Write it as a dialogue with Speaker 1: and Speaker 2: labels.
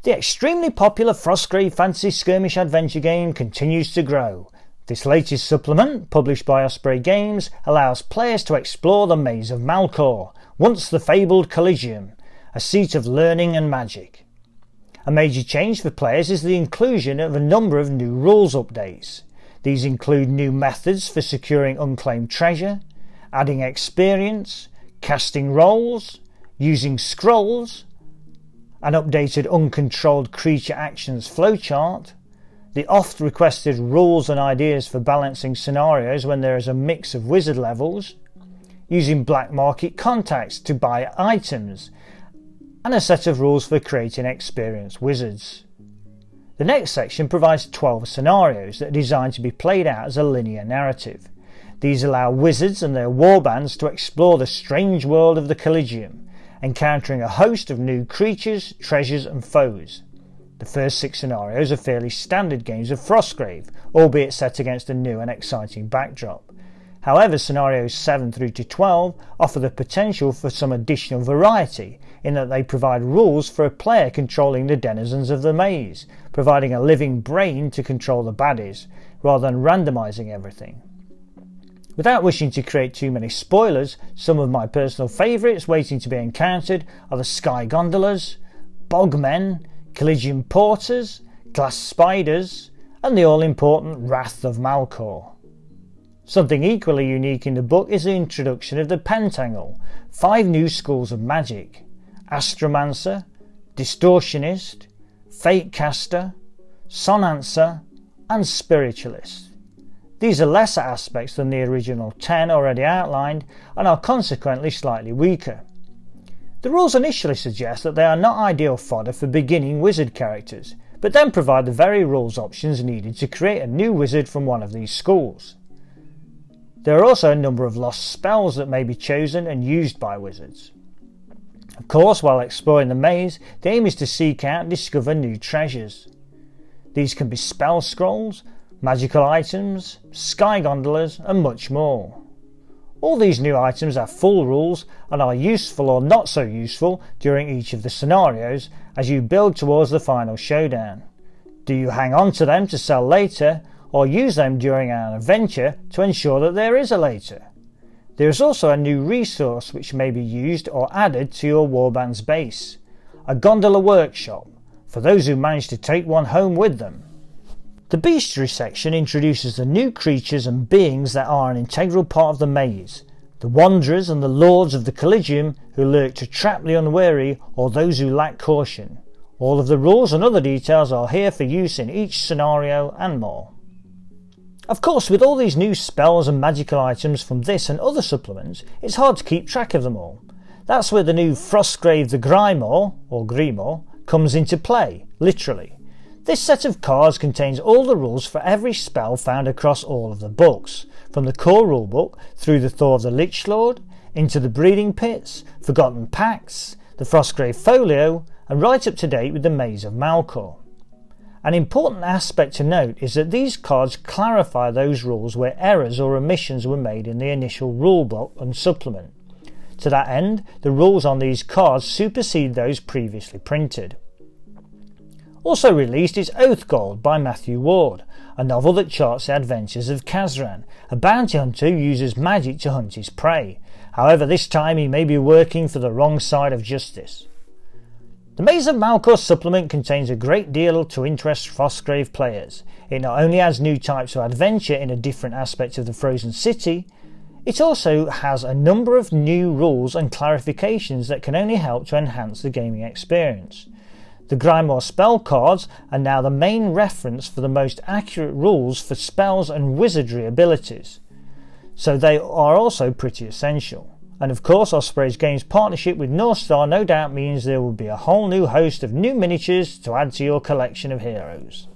Speaker 1: The extremely popular Frostgrave fantasy skirmish adventure game continues to grow. This latest supplement, published by Osprey Games, allows players to explore the Maze of Malcor, once the fabled Collegium, a seat of learning and magic. A major change for players is the inclusion of a number of new rules updates. These include new methods for securing unclaimed treasure, adding experience, casting rolls, using scrolls, an updated uncontrolled creature actions flowchart, the oft requested rules and ideas for balancing scenarios when there is a mix of wizard levels, using black market contacts to buy items, and a set of rules for creating experienced wizards. The next section provides 12 scenarios that are designed to be played out as a linear narrative. These allow wizards and their warbands to explore the strange world of the Collegium, encountering a host of new creatures, treasures and foes. The first 6 scenarios are fairly standard games of Frostgrave, albeit set against a new and exciting backdrop. However, scenarios 7 through to 12 offer the potential for some additional variety, in that they provide rules for a player controlling the denizens of the maze, providing a living brain to control the baddies, rather than randomising everything. Without wishing to create too many spoilers, some of my personal favourites waiting to be encountered are the Sky Gondolas, Bogmen, Collegium Porters, Glass Spiders, and the all-important Wrath of Malcor. Something equally unique in the book is the introduction of the Pentangle, 5 new schools of magic: Astromancer, Distortionist, Fatecaster, Sonancer, and Spiritualist. These are lesser aspects than the original 10 already outlined and are consequently slightly weaker. The rules initially suggest that they are not ideal fodder for beginning wizard characters, but then provide the very rules options needed to create a new wizard from one of these schools. There are also a number of lost spells that may be chosen and used by wizards. Of course, while exploring the maze, the aim is to seek out and discover new treasures. These can be spell scrolls, magical items, sky gondolas and much more. All these new items have full rules and are useful or not so useful during each of the scenarios as you build towards the final showdown. Do you hang on to them to sell later, or use them during an adventure to ensure that there is a later? There is also a new resource which may be used or added to your warband's base: a gondola workshop, for those who manage to take one home with them. The bestiary section introduces the new creatures and beings that are an integral part of the maze: the wanderers and the lords of the Collegium who lurk to trap the unwary or those who lack caution. All of the rules and other details are here for use in each scenario and more. Of course, with all these new spells and magical items from this and other supplements, it's hard to keep track of them all. That's where the new Frostgrave the Grimoire, or Grimoire, comes into play, literally. This set of cards contains all the rules for every spell found across all of the books, from the core rulebook through the Thaw of the Lich Lord, into the Breeding Pits, Forgotten Pacts, the Frostgrave Folio, and right up to date with the Maze of Malcor. An important aspect to note is that these cards clarify those rules where errors or omissions were made in the initial rulebook and supplement. To that end, the rules on these cards supersede those previously printed. Also released is Oathgold by Matthew Ward, a novel that charts the adventures of Kazran, a bounty hunter who uses magic to hunt his prey. However, this time he may be working for the wrong side of justice. The Maze of Malcor supplement contains a great deal to interest Frostgrave players. It not only adds new types of adventure in a different aspect of the Frozen City, it also has a number of new rules and clarifications that can only help to enhance the gaming experience. The Grimoire spell cards are now the main reference for the most accurate rules for spells and wizardry abilities, so they are also pretty essential. And of course, Osprey Games' partnership with North Star no doubt means there will be a whole new host of new miniatures to add to your collection of heroes.